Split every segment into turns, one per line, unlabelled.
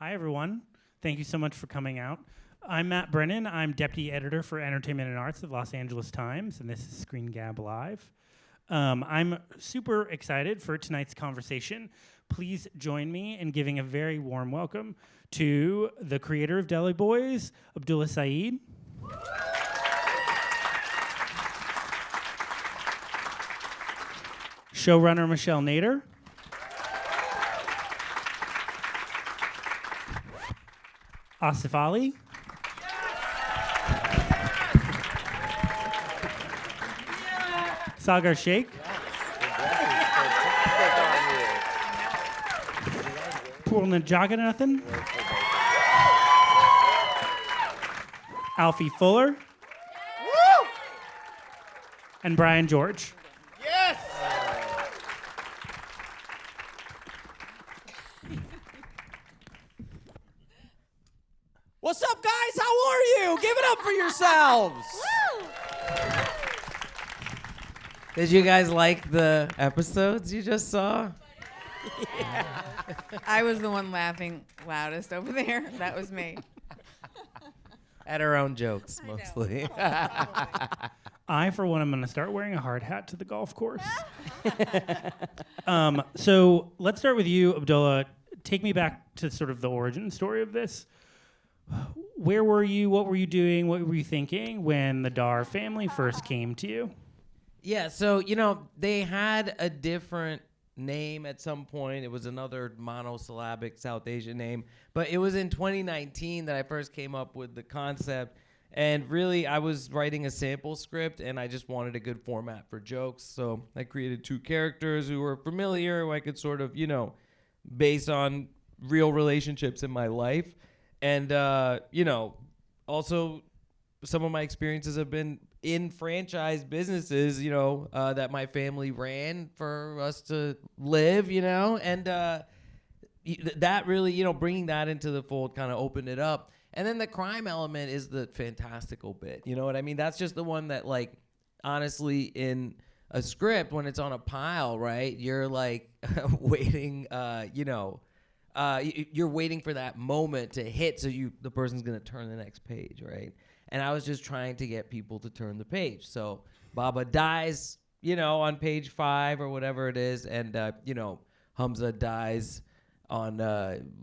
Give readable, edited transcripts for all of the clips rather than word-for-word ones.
Hi, everyone. Thank you so much for coming out. I'm Matt Brennan. I'm Deputy Editor for Entertainment and Arts at Los Angeles Times, and this is Screen Gab Live. I'm super excited for tonight's conversation. Please join me in giving a very warm welcome to the creator of Deli Boys, Abdullah Saeed. Showrunner Michelle Nader. Asif Ali. Sagar Sheikh. Purna Jaganathan. Alfie Fuller. And Brian George.
Yes!
What's up, guys? How are you? Give it up for yourselves.
Did you guys like the episodes you just saw?
Yeah.
I was the one laughing loudest over there. That was me.
At our own jokes, mostly.
I, for one, am going to start wearing a hard hat to the golf course. So let's start with you, Abdullah. Take me back to sort of the origin story of this. Where were you? What were you doing? What were you thinking when the Dar family first came to you?
Yeah, so, they had a different name at some point. It was another monosyllabic South Asian name. But it was in 2019 that I first came up with the concept. And really, I was writing a sample script, and I just wanted a good format for jokes. So I created two characters who were familiar, who I could sort of, based on real relationships in my life. And, also some of my experiences have been in franchise businesses, that my family ran for us to live, and that really, bringing that into the fold kind of opened it up. And then the crime element is the fantastical bit. You know what I mean? That's just the one that, like, honestly, in a script, when it's on a pile, right, you're like waiting, you're waiting for that moment to hit so the person's going to turn the next page, right? And I was just trying to get people to turn the page. So Baba dies, on page 5 or whatever it is, and, Hamza dies on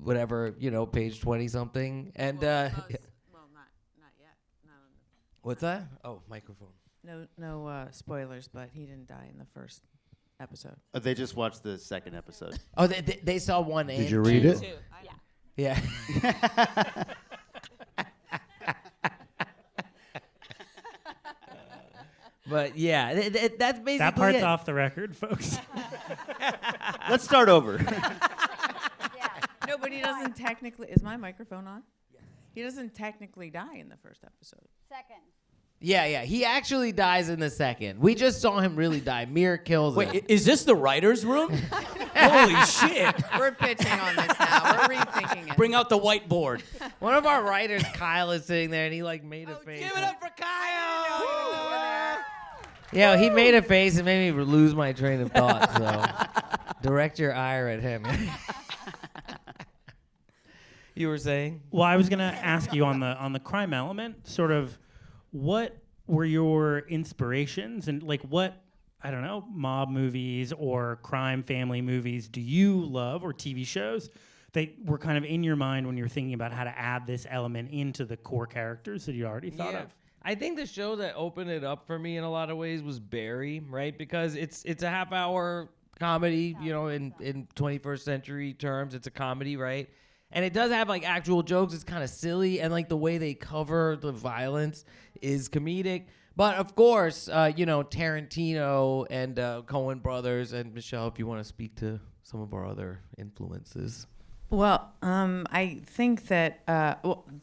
whatever, page 20-something. And
well, not yet. Not on
what's that? Oh, microphone.
no spoilers, but he didn't die in the first episode.
They just watched the second episode.
Oh, they saw one.
Did you read it?
Yeah. But yeah, that's basically
That part's
it.
off the record, folks.
Let's start over.
No, but he doesn't technically. Is my microphone on? Yes. He doesn't technically die in the first episode.
Second.
Yeah. He actually dies in the second. We just saw him really die. Mir kills him.
Wait, is this the writer's room? Holy shit.
We're pitching on this now. We're rethinking it.
Bring out the whiteboard.
One of our writers, Kyle, is sitting there, and he made a face.
Give it up for Kyle.
Yeah, he made a face and made me lose my train of thought. So, direct your ire at him. You were saying?
Well, I was going to ask you on the crime element, sort of, what were your inspirations and what, I don't know, mob movies or crime family movies do you love, or TV shows that were kind of in your mind when you were thinking about how to add this element into the core characters that you already thought of?
I think the show that opened it up for me in a lot of ways was Barry, right? Because it's a half-hour comedy, in 21st century terms, it's a comedy, right? And it does have actual jokes. It's kind of silly, and the way they cover the violence is comedic. But of course, Tarantino and Coen Brothers, and Michelle, if you want to speak to some of our other influences.
Well, I think that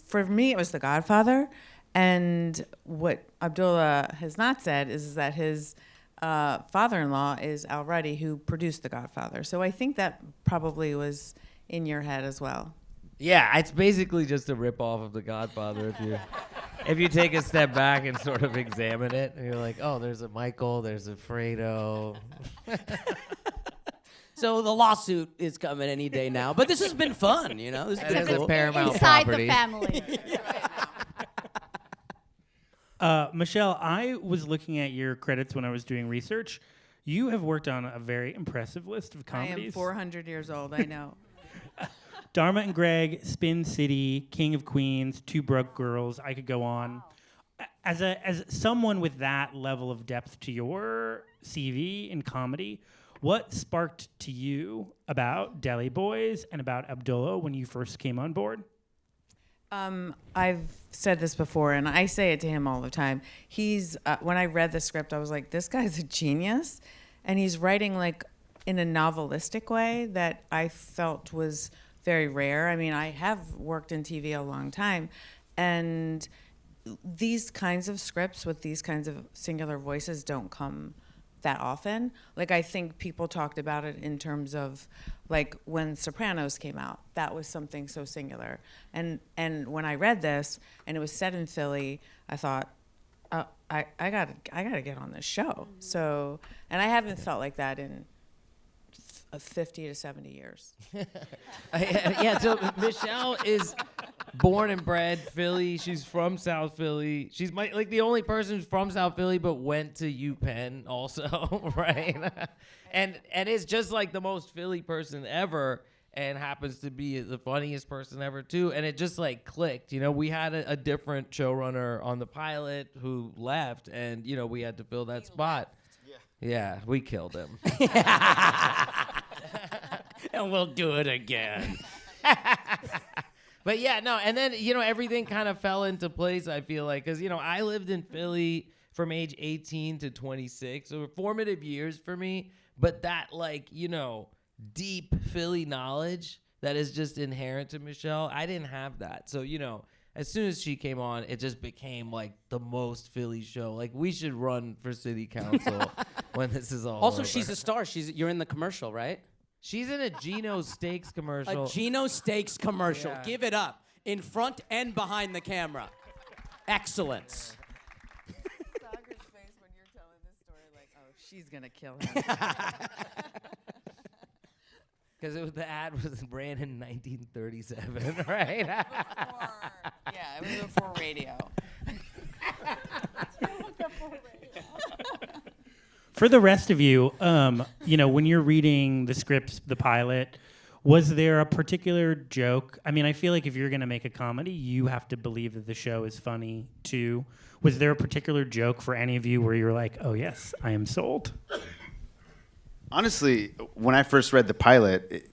for me it was The Godfather, and what Abdullah has not said is that his father-in-law is Al Ruddy, who produced The Godfather. So I think that probably was in your head as well.
Yeah, it's basically just a ripoff of The Godfather if you take a step back and sort of examine it, and you're like, oh, there's a Michael, there's a Fredo.
So the lawsuit is coming any day now. But this has been fun, you know. This has
That
been
is a
cool.
Paramount
Inside
property.
the family.
Michelle, I was looking at your credits when I was doing research. You have worked on a very impressive list of
I
comedies.
am 400 years old. I know.
Dharma and Greg, Spin City, King of Queens, Two Broke Girls. I could go on. As someone with that level of depth to your CV in comedy, what sparked to you about Deli Boys and about Abdullah when you first came on board?
I've said this before, and I say it to him all the time. He's when I read the script, I was like, this guy's a genius, and he's writing like in a novelistic way that I felt was very rare. I mean, I have worked in TV a long time, and these kinds of scripts with these kinds of singular voices don't come that often. Like, I think people talked about it in terms of like when Sopranos came out, that was something so singular. And when I read this and it was set in Philly, I thought, I gotta get on this show. So, and I haven't felt like that in 50 to 70 years.
Yeah, so Michelle is born and bred Philly. She's from South Philly. She's like the only person who's from South Philly but went to UPenn also, right? and is just like the most Philly person ever, and happens to be the funniest person ever too. And it just like clicked. You know, we had a different showrunner on the pilot who left, and you know we had to fill that spot. Yeah, we killed him.
And we'll do it again.
But yeah, no, and then, you know, everything kind of fell into place, I feel like, because, you know, I lived in Philly from age 18 to 26, so formative years for me, but that, like, you know, deep Philly knowledge that is just inherent to Michelle, I didn't have that. So, you know, as soon as she came on, it just became, like, the most Philly show. Like, we should run for city council when this is all
Also,
over.
she's a star. You're in the commercial, right?
She's in a Geno Steaks commercial.
A Geno Steaks commercial.
Yeah.
Give it up. In front and behind the camera. Excellence.
Sagar's face when you're telling this story, like, oh, she's gonna kill him.
Because the ad was ran in 1937, right?
Yeah, it was before radio.
For the rest of you, you know, when you're reading the scripts, the pilot, was there a particular joke? I mean, I feel like if you're going to make a comedy, you have to believe that the show is funny, too. Was there a particular joke for any of you where you're like, oh, yes, I am sold?
Honestly, when I first read the pilot,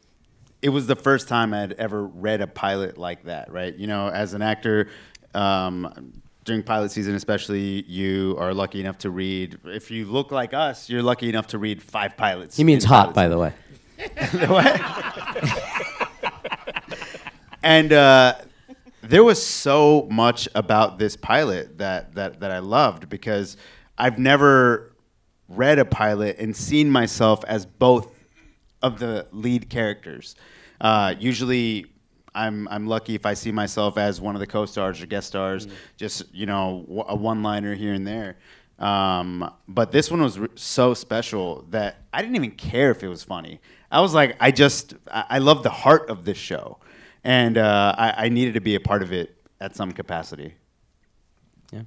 it was the first time I'd ever read a pilot like that, right? You know, as an actor, during pilot season especially, you are lucky enough to read, if you look like us, you're lucky enough to read 5 pilots.
He means hot, by the way.
And there was so much about this pilot that I loved, because I've never read a pilot and seen myself as both of the lead characters. Usually I'm lucky if I see myself as one of the co-stars or guest stars, just, you know, a one-liner here and there. But this one was so special that I didn't even care if it was funny. I was like, I love the heart of this show, and I needed to be a part of it at some capacity.
Yeah.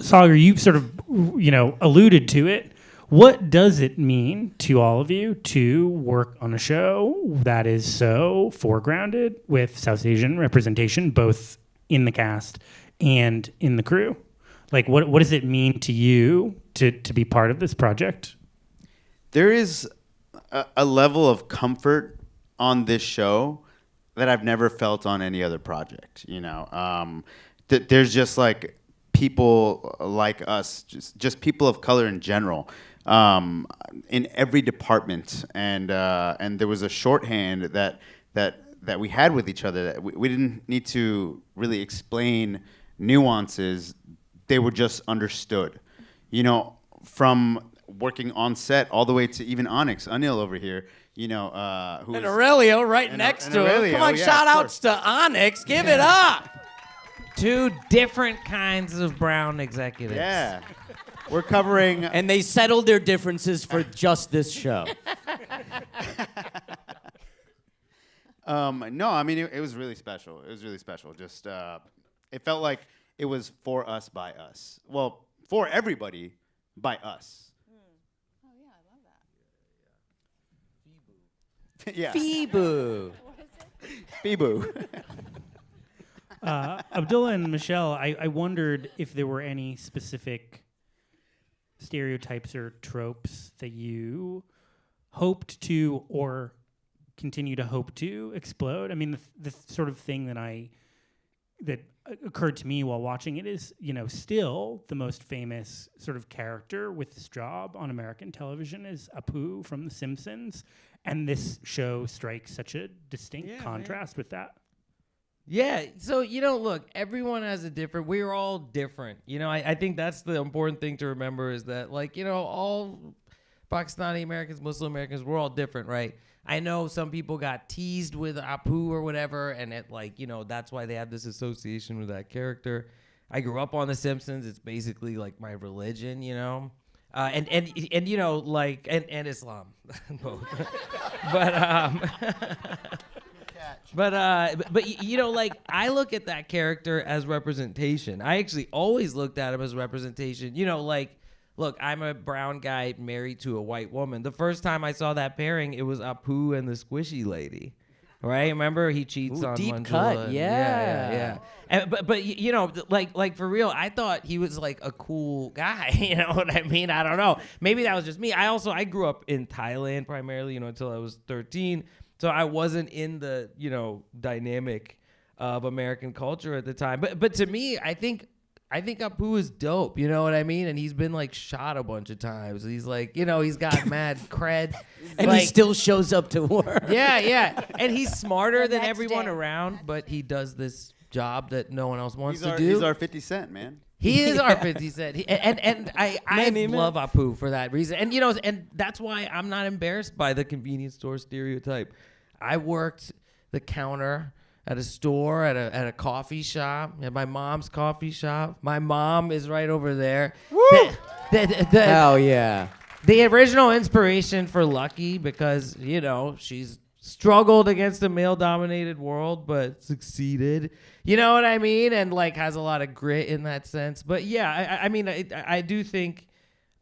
Sagar, you sort of, you know, alluded to it. What does it mean to all of you to work on a show that is so foregrounded with South Asian representation, both in the cast and in the crew? Like, what does it mean to you to be part of this project?
There is a level of comfort on this show that I've never felt on any other project. You know, there's just like people like us, just people of color in general, in every department, and there was a shorthand that we had with each other that we didn't need to really explain nuances. They were just understood, you know, from working on set all the way to even Onyx, Anil over here, you know, who
And
was-
Aurelio right
and
next
and
to him.
Aurelio,
Come on,
yeah,
shout
of
outs to Onyx. Give it up.
2 different kinds of brown executives.
Yeah. We're covering.
And they settled their differences for just this show.
No, I mean it was really special. It was really special. Just it felt like it was for us by us. Well, for everybody by us.
Oh yeah, I love that.
Yeah.
Feeboo.
Feeboo.
Abdullah and Michelle, I wondered if there were any specific stereotypes or tropes that you hoped to or continue to hope to explode. I mean, the sort of thing that occurred to me while watching it is, still the most famous sort of character with this job on American television is Apu from The Simpsons, and this show strikes such a distinct contrast with that.
Yeah, so, look, everyone has a different, we're all different. I think that's the important thing to remember is that, all Pakistani Americans, Muslim Americans, we're all different, right? I know some people got teased with Apu or whatever, and that's why they have this association with that character. I grew up on The Simpsons. It's basically like my religion, and Islam, both. But I look at that character as representation. I actually always looked at him as representation. Look, I'm a brown guy married to a white woman. The first time I saw that pairing, it was Apu and the squishy lady. Right? Remember he cheats on
deep
Manjula.
cut.
Yeah. And, but for real, I thought he was like a cool guy. You know what I mean? I don't know. Maybe that was just me. I grew up in Thailand primarily, until I was 13. So I wasn't in the, dynamic of American culture at the time. But to me, I think Apu is dope. You know what I mean? And he's been shot a bunch of times. He's he's got mad cred.
And he still shows up to work.
Yeah. And he's smarter
The
than
next
everyone
day.
around, but he does this job that no one else wants to do.
He's our 50 Cent, man.
He is our 50 Cent. And I
Man.
love Apu for that reason. And, and that's why I'm not embarrassed by the convenience store stereotype. I worked the counter at a store, at a coffee shop, at my mom's coffee shop. My mom is right over there. Woo!
Hell yeah.
The original inspiration for Lucky, because, she's struggled against a male-dominated world, but succeeded. You know what I mean? And, has a lot of grit in that sense. But, yeah, I do think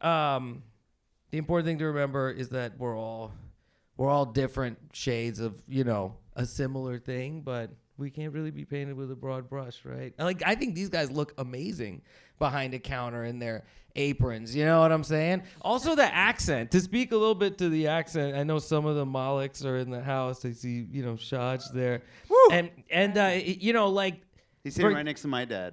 the important thing to remember is that we're all different shades of, a similar thing, but we can't really be painted with a broad brush, right? I think these guys look amazing behind a counter in their aprons. You know what I'm saying? Also, the accent. To speak a little bit to the accent, I know some of the Maliks are in the house. I see, Shaj there. Woo! And
He's sitting right next to my dad.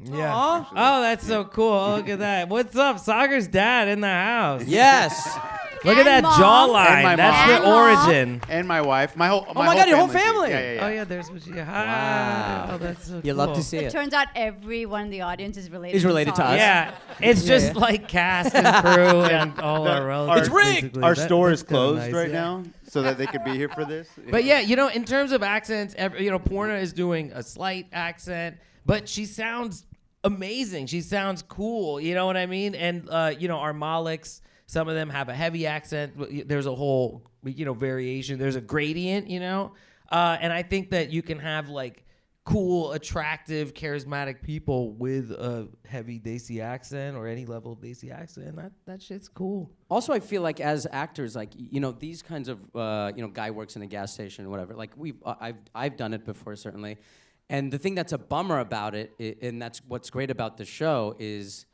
Yeah.
Aww.
Oh, that's so cool. Look at that. What's up? Soccer's dad in the house.
Yes.
Look at that
And mom.
jawline.
And my
That's
mom.
the
And mom.
origin.
And my wife. My whole
God, your whole
family's here.
family.
Yeah.
Oh yeah, there's what you.
Wow.
Oh, that's so
You
cool.
love to see
It
it.
turns out everyone in the audience is related.
Is related to
Saga.
us.
Yeah, it's just like cast and crew and all our relatives.
It's rigged.
basically.
Our
That-
store
that's
is
kinda
closed
nice,
right
yeah.
now so that they could be here for this.
But yeah, in terms of accents, Porna is doing a slight accent, but she sounds amazing. She sounds cool. You know what I mean? And our Maliks, some of them have a heavy accent. There's a whole variation. There's a gradient. And I think that you can have cool, attractive, charismatic people with a heavy Desi accent or any level of Desi accent. That shit's cool.
Also, I feel like as actors, these kinds of, guy works in a gas station or whatever. I've done it before, certainly. And the thing that's a bummer about it, and that's what's great about the show, is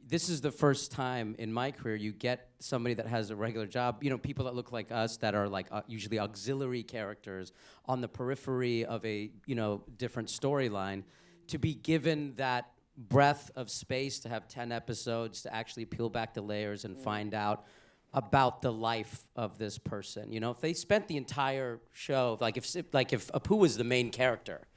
this is the first time in my career you get somebody that has a regular job. People that look like us that are usually auxiliary characters on the periphery of a different storyline, to be given that breadth of space to have 10 episodes to actually peel back the layers and find out about the life of this person. If they spent the entire show, if Apu was the main character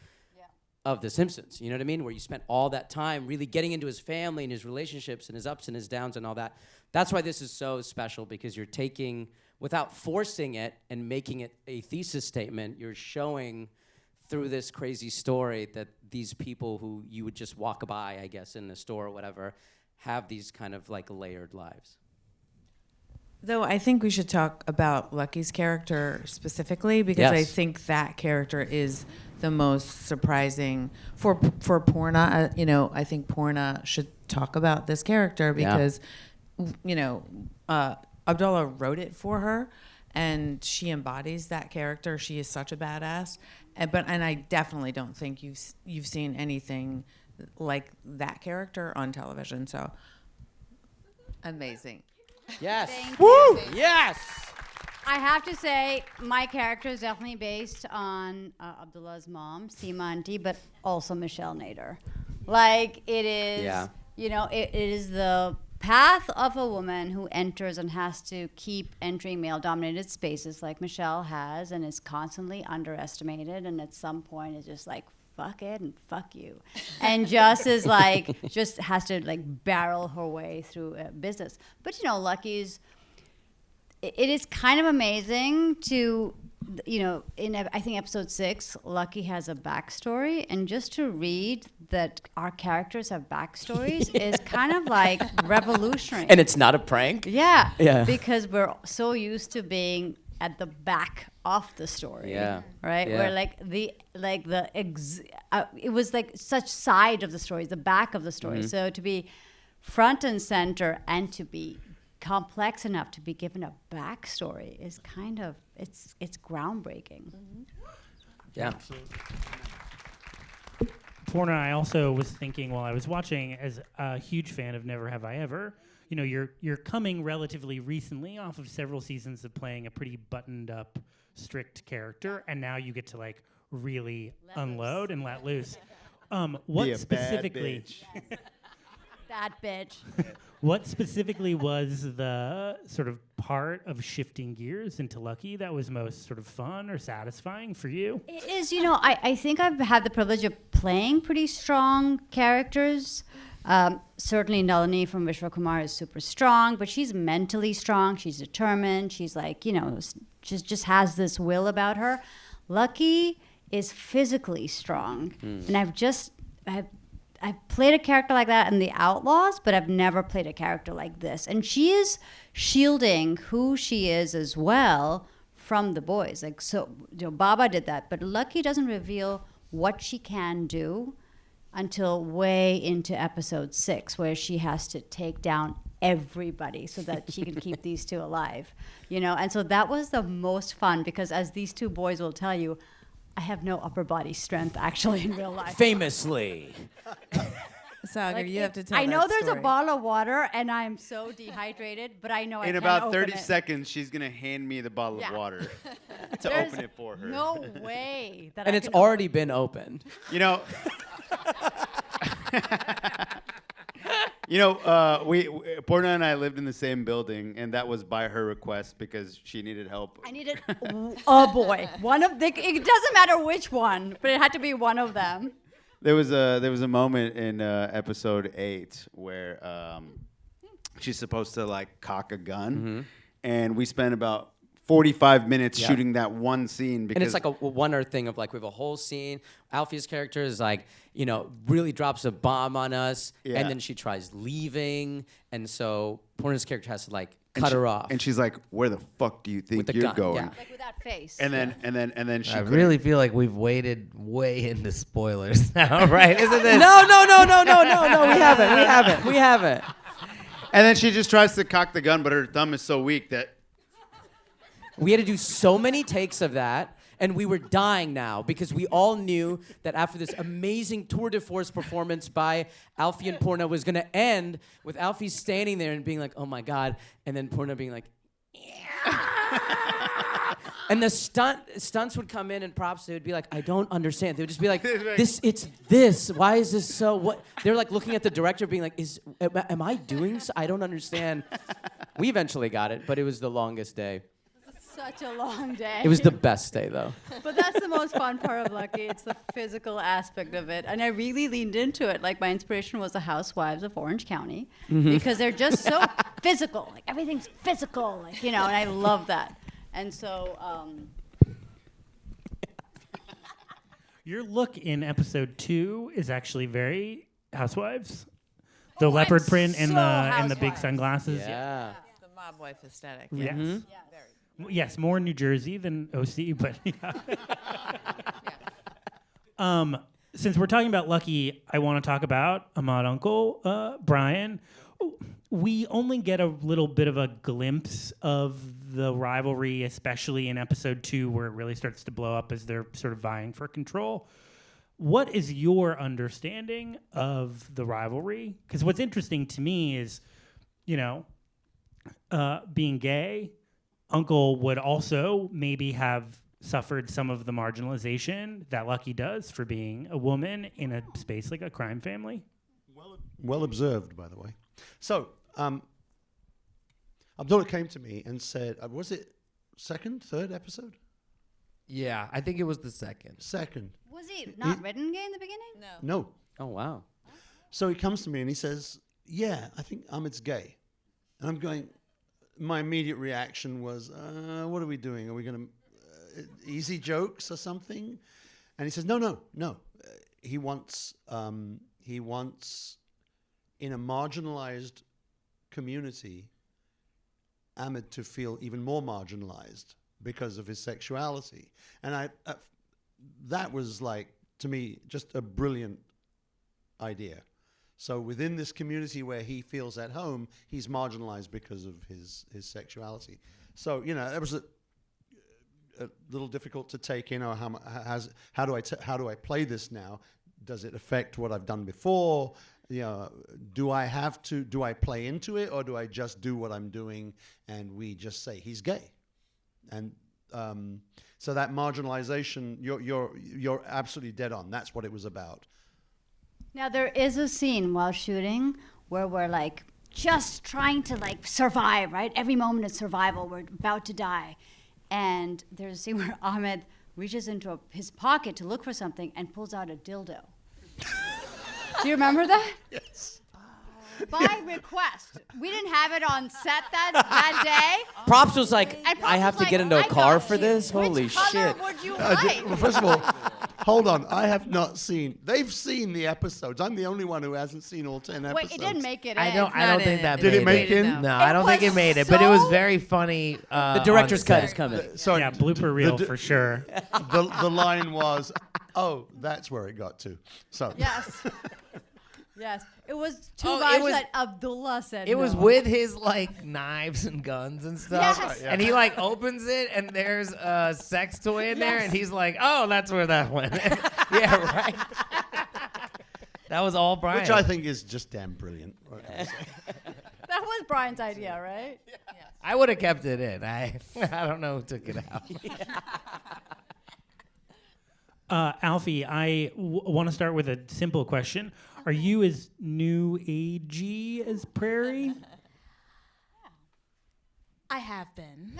of The Simpsons, you know what I mean? Where you spent all that time really getting into his family and his relationships and his ups and his downs and all that. That's why this is so special, because you're taking, without forcing it and making it a thesis statement, you're showing through this crazy story that these people who you would just walk by, I guess, in the store or whatever, have these kind of like layered lives.
Though I think we should talk about Lucky's character specifically because I
Yes.
think that character is the most surprising for Porna. I think Porna should talk about this character because, Abdullah wrote it for her, and she embodies that character. She is such a badass, and I definitely don't think you've seen anything like that character on television. So amazing.
Yes.
Thank you.
Yes.
I have to say, my character is definitely based on Abdullah's mom, Seema Auntie, but also Michelle Nader. Like, it is,
Yeah.
it is the path of a woman who enters and has to keep entering male-dominated spaces like Michelle has and is constantly underestimated, and at some point is just like, fuck it and fuck you. And just is like, just has to like barrel her way through business. But Lucky's, it is kind of amazing to, I think episode 6, Lucky has a backstory. And just to read that our characters have backstories is kind of like revolutionary.
And it's not a prank.
Yeah.
Yeah.
Because we're so used to being at the back of the story.
Yeah.
Right?
Yeah.
Where it was like such side of the story, the back of the story.
Mm-hmm.
So to be front and center and to be complex enough to be given a backstory is kind of it's groundbreaking.
Yeah.
Porna, I also was thinking while I was watching, as a huge fan of Never Have I Ever, you're coming relatively recently off of several seasons of playing a pretty buttoned up, strict character, and now you get to like really unload and let loose. What
Be a bad
specifically?
bitch.
That bitch.
What specifically was the sort of part of shifting gears into Lucky that was most sort of fun or satisfying for you?
It is, I think I've had the privilege of playing pretty strong characters. Certainly Nalini from Vishwakumar is super strong, but she's mentally strong. She's determined. She's like, just has this will about her. Lucky is physically strong. And I've played a character like that in The Outlaws, but I've never played a character like this. And she is shielding who she is as well from the boys. Like, so, Baba did that, but Lucky doesn't reveal what she can do until way into episode 6, where she has to take down everybody so that she can keep these two alive. And so that was the most fun because, as these two boys will tell you, I have no upper body strength actually in real life.
Famously.
Sagar,
Like,
you have to tell
I know
that
there's a
story.
bottle of water and I'm so dehydrated, but I know I
In
can't
about
open
30
it.
seconds, she's going to hand me the bottle
Yeah.
of water to
There's
open it for her.
No way that
And
I
it's
can
already been opened.
Porna and I lived in the same building, and that was by her request because she needed help.
I needed a boy. It doesn't matter which one, but it had to be one of them.
There was a moment in episode 8 where she's supposed to like cock a gun, and we spent about 45 minutes
Yeah.
shooting that one scene because
And it's like a one thing of like we have a whole scene. Alfie's character is like, really drops a bomb on us,
Yeah.
and then she tries leaving, and so Porna's character has to like cut her off.
and she's like, "Where the fuck do you think
With the
you're
gun,
going?"
yeah.
Like with that face.
And then she
I
couldn't-
really feel like we've waded way into spoilers now, right? Isn't this?
no, we haven't.
And then she just tries to cock the gun, but her thumb is so weak that
We had to do so many takes of that, and we were dying now because we all knew that after this amazing tour de force performance by Alfie and Porna was going to end with Alfie standing there and being like, "Oh my God," and then Porna being like, "Yeah." And the stunts would come in and props. They would be like, "I don't understand." They would just be like, it's this. Why is this so? What?" They're like looking at the director, being like, am I doing? I don't understand. We eventually got it, but it was the longest day.
Such a long day.
It was the best day, though.
But that's the most fun part of Lucky. It's the physical aspect of it. And I really leaned into it. Like, my inspiration was the Housewives of Orange County because they're just so physical. Like, everything's physical, like, and I love that. And so,
Your look in episode 2 is actually very Housewives. The
Oh,
leopard
I'm
print and
so
the big
Housewives.
sunglasses.
Yeah.
The mob wife aesthetic.
Yes.
Mhm.
Yes, more New Jersey than OC, but yeah. Since we're talking about Lucky, I want to talk about Ahmad Uncle, Brian. We only get a little bit of a glimpse of the rivalry, especially in episode 2, where it really starts to blow up as they're sort of vying for control. What is your understanding of the rivalry? Because what's interesting to me is, being gay, Uncle would also maybe have suffered some of the marginalization that Lucky does for being a woman in a space like a crime family.
Well observed, by the way. So, Abdullah came to me and said, was it third episode?
Yeah, I think it was the second.
Second.
Was he not written gay in the beginning?
No.
Oh, wow.
So he comes to me and he says, yeah, I think Ahmed's gay. And I'm going, my immediate reaction was, what are we doing? Are we going to, easy jokes or something? And he says, no. He wants in a marginalized community, Ahmed to feel even more marginalized because of his sexuality. And that was like, to me, just a brilliant idea. So within this community where he feels at home, he's marginalized because of his sexuality. So, it was a little difficult to take in. How do I play this now? Does it affect what I've done before? Do I play into it, or do I just do what I'm doing and we just say he's gay? And so that marginalization, you're absolutely dead on. That's what it was about.
Now, there is a scene while shooting where we're like just trying to like survive, right? Every moment is survival. We're about to die. And there's a scene where Ahmed reaches into his pocket to look for something and pulls out a dildo. Do you remember that?
Yes.
By request. We didn't have it on set that day.
Props was like,
And Props
I have
was
to
like,
get into a
"I
car
got
for
you.
this? Holy
Which color
shit.
would you like?
Well, first of all, hold on. I have not seen. They've seen the episodes. I'm the only one who hasn't seen all 10 episodes.
Wait, it didn't make it
I
in.
don't think that
Did it
made
make it?
No, I don't think
was
it made it, but it was
so-
very funny.
The director's
on
cut
set.
is coming.
Sorry,
Yeah, blooper reel for sure.
the line was, "Oh, that's where it got to." So
Yes. Yes. It was too
Oh,
much
it was-
that Abdullah said
It was
no.
with his like knives and guns and stuff.
Yes.
And he like opens it and there's a sex toy in there and he's like, oh, that's where that went. Yeah, right. That was all Brian.
which I think is just damn brilliant.
That was Brian's idea, right?
I would have kept it in. I don't know who took it out.
Alfie, I want to start with a simple question. Are you as new agey as Prairie?
I have been.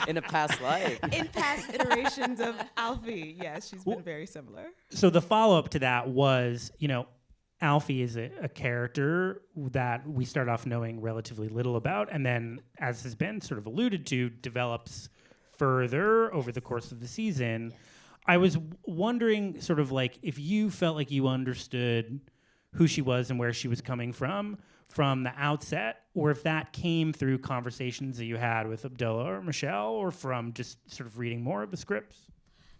In a past life.
In past iterations of Alfie, yes, she's been very similar.
So the follow-up to that was, Alfie is a character that we start off knowing relatively little about, and then, as has been sort of alluded to, develops further over the course of the season. Yes. I was wondering sort of like if you felt like you understood who she was and where she was coming from the outset, or if that came through conversations that you had with Abdullah or Michelle, or from just sort of reading more of the scripts.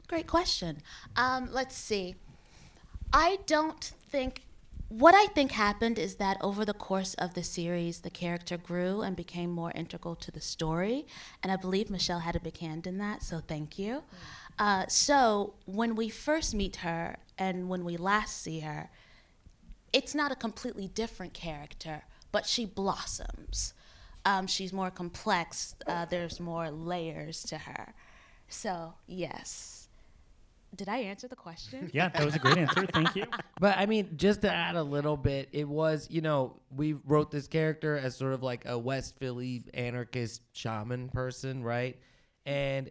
Great question. Let's see. What I think happened is that over the course of the series, the character grew and became more integral to the story. And I believe Michelle had a big hand in that, so thank you. So when we first meet her and when we last see her, it's not a completely different character, but she blossoms. She's more complex. There's more layers to her. So, yes. Did I answer the question?
Yeah, that was a great answer. Thank you.
But I mean, just to add a little bit, it was, we wrote this character as sort of like a West Philly anarchist shaman person, right? And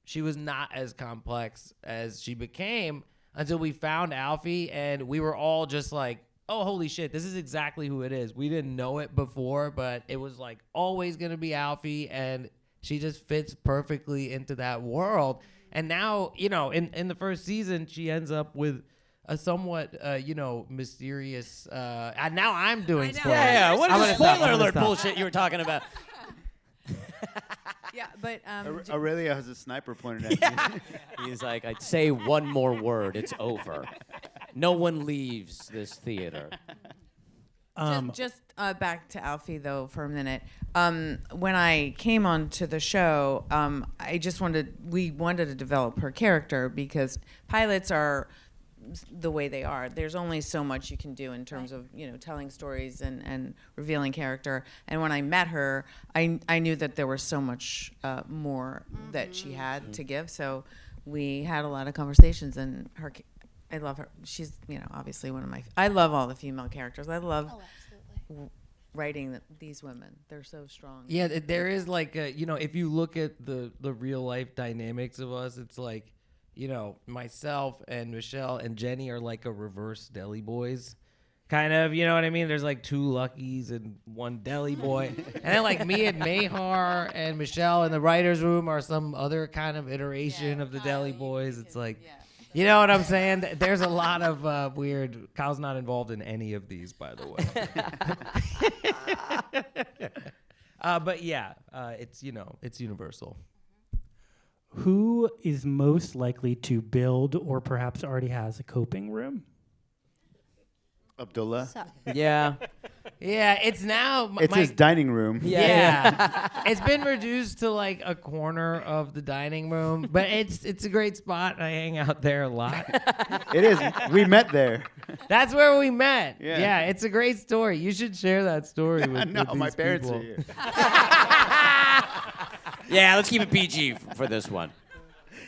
she was not as complex as she became until we found Alfie, and we were all just like, oh, holy shit, this is exactly who it is. We didn't know it before, but it was like always going to be Alfie, and she just fits perfectly into that world. And now, in the first season, she ends up with a somewhat, mysterious. And now I'm doing spoilers.
Yeah. What
I'm
is the
gonna stop,
spoiler
I'm gonna
alert
stop.
bullshit you were talking about?
Yeah, but
Aurelia has a sniper pointed at you.
He's like, I'd say one more word, it's over. No one leaves this theater.
just back to Alfie though for a minute. When I came onto the show, we wanted to develop her character because pilots are the way they are. There's only so much you can do in terms of telling stories and revealing character. And when I met her, I knew that there was so much more that she had to give. So we had a lot of conversations, and I love her. She's obviously one of my. I love all the female characters. I love writing these women. They're so strong.
Yeah, there is like if you look at the real life dynamics of us, it's like myself and Michelle and Jenny are like a reverse Deli Boys. Kind of, you know what I mean? There's like 2 Luckies and 1 Deli Boy. And then like me and Mahar and Michelle in the writer's room are some other kind of iteration of the Deli Boys. It's like, you know what I'm saying? There's a lot of weird. Kyle's not involved in any of these, by the way. But yeah, it's universal.
Who is most likely to build or perhaps already has a coping room?
Abdullah.
Yeah.
Yeah, it's now.
It's his dining room.
Yeah. It's been reduced to like a corner of the dining room, but it's a great spot. I hang out there a lot.
It is. We met there.
That's where we met.
Yeah.
Yeah, it's a great story. You should share that story with
No,
with
my
these
parents
people.
are here.
Yeah, let's keep it PG for this one.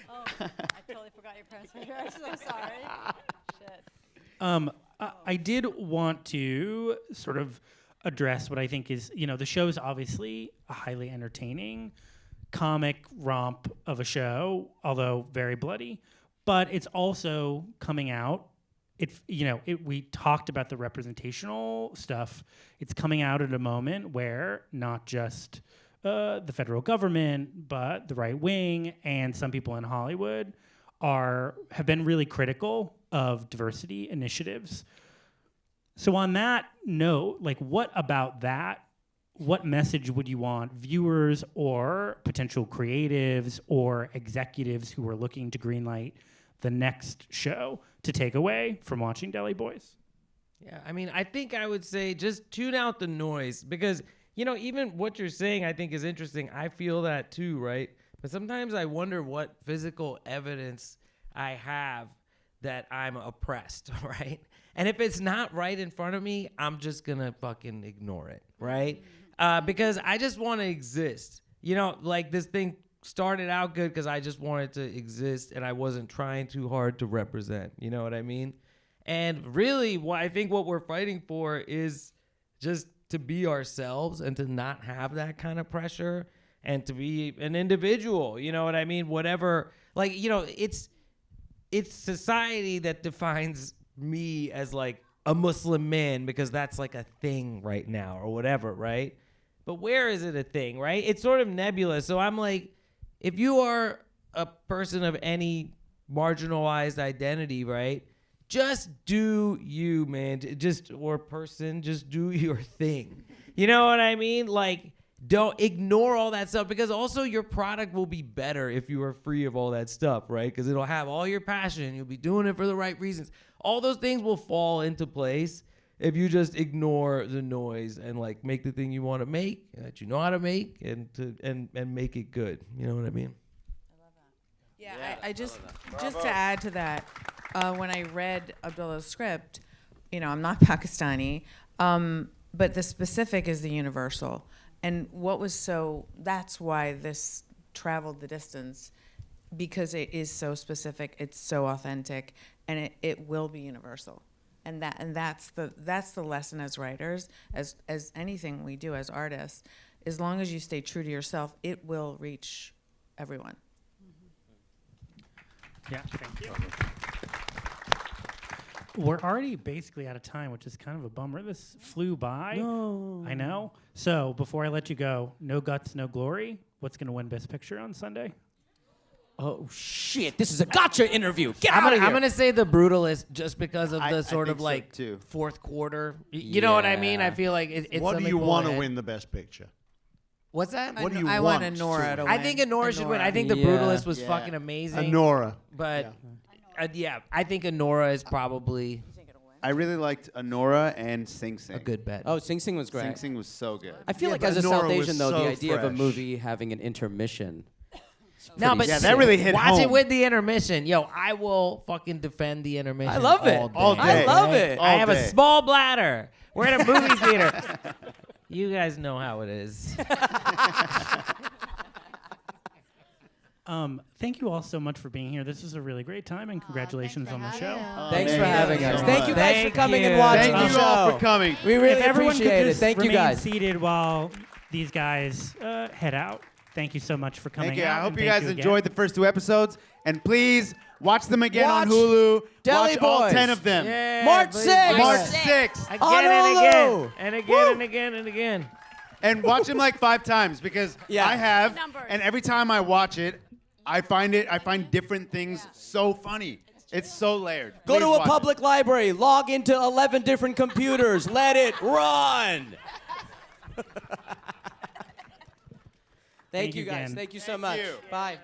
Oh, I totally forgot your parents were here. I'm so sorry. Shit.
I did want to sort of address what I think is, the show is obviously a highly entertaining comic romp of a show, although very bloody, but it's also coming out. We talked about the representational stuff. It's coming out at a moment where not just the federal government, but the right wing and some people in Hollywood have been really critical of diversity initiatives. So on that note, what about that? What message would you want viewers or potential creatives or executives who are looking to greenlight the next show to take away from watching Deli Boys?
Yeah, I mean, I think I would say just tune out the noise because, even what you're saying I think is interesting. I feel that too, right? But sometimes I wonder what physical evidence I have that I'm oppressed, right? And if it's not right in front of me, I'm just gonna fucking ignore it, right? Because I just want to exist. This thing started out good because I just wanted to exist and I wasn't trying too hard to represent. You know what I mean? And really, I think what we're fighting for is just to be ourselves and to not have that kind of pressure and to be an individual. You know what I mean? Whatever, it's society that defines me as like a Muslim man because that's like a thing right now or whatever, right? But where is it a thing, right? It's sort of nebulous. So I'm like, if you are a person of any marginalized identity, right? Just do you, man. Just do your thing. You know what I mean? Don't ignore all that stuff because also your product will be better if you are free of all that stuff, right? Because it'll have all your passion. You'll be doing it for the right reasons. All those things will fall into place if you just ignore the noise and make the thing you want to make that you know how to make and make it good. You know what I mean?
I love that. Yeah, I just to add to that, when I read Abdullah's script, I'm not Pakistani, but the specific is the universal. And that's why this traveled the distance, because it is so specific, it's so authentic, and it will be universal. And that's the lesson as writers, as anything we do as artists. As long as you stay true to yourself, it will reach everyone.
Yeah, thank you. We're already basically out of time, which is kind of a bummer. This flew by. No. I know. So before I let you go, No Guts, No Glory. What's going to win Best Picture on Sunday?
Oh shit! This is a gotcha interview. Get
I'm
out of here.
gonna say The Brutalist just because of
I
the sort
think
of
so,
like
too.
fourth quarter. You know what I mean? I
Yeah.
feel like it's
What do
something
you want to
ahead.
win the best picture?
What's that?
What do you
I
want
want
to
Nora
win?
to win.
I think Honora should win. I think The
Yeah.
Brutalist was
Yeah.
fucking amazing.
Nora.
But yeah, I think Honora is probably
I really liked Honora and Sing Sing.
a good bet.
Oh, Sing Sing was great.
Sing Sing was so good.
I feel
Yeah,
like
but
as a
Nora
South
was
Asian though,
so
the idea of a
fresh.
movie having an intermission.
No, but
Yeah, that really hit
watch it
home.
with the intermission. Yo, I will fucking defend the intermission.
I love it.
All day.
I love it.
I
All
have
day.
a small bladder. We're in a movie theater. You guys know how it is.
Thank you all so much for being here. This was a really great time, and congratulations on the show.
Thanks for
man.
having
Thank
us.
you
Thank
so
you
much.
guys for
Thank
coming
you.
and watching
Thank
the
you all
show.
for coming.
We really
If everyone
appreciate
could
it.
just
Thank you
remain
guys.
seated while these guys head out. Thank you so much for coming
Thank you.
out.
I hope
and
you
thank
guys
again.
enjoyed the first 2 episodes, and please watch them again on
Watch
Hulu.
Deli
Watch all
Boys.
10 of them.
Yeah,
March
please
6th.
do
March
it.
6th.
Again
On
and again.
Hulu.
And again and again and again.
And watch them like 5 times because
Yeah.
I have,
Numbers.
and every time I watch it, I find different things so funny. It's so layered.
Go
Please
to a
watch it.
public library, log into 11 different computers, let it run. Thank you guys.
again.
Thank you so much.
you.
Bye.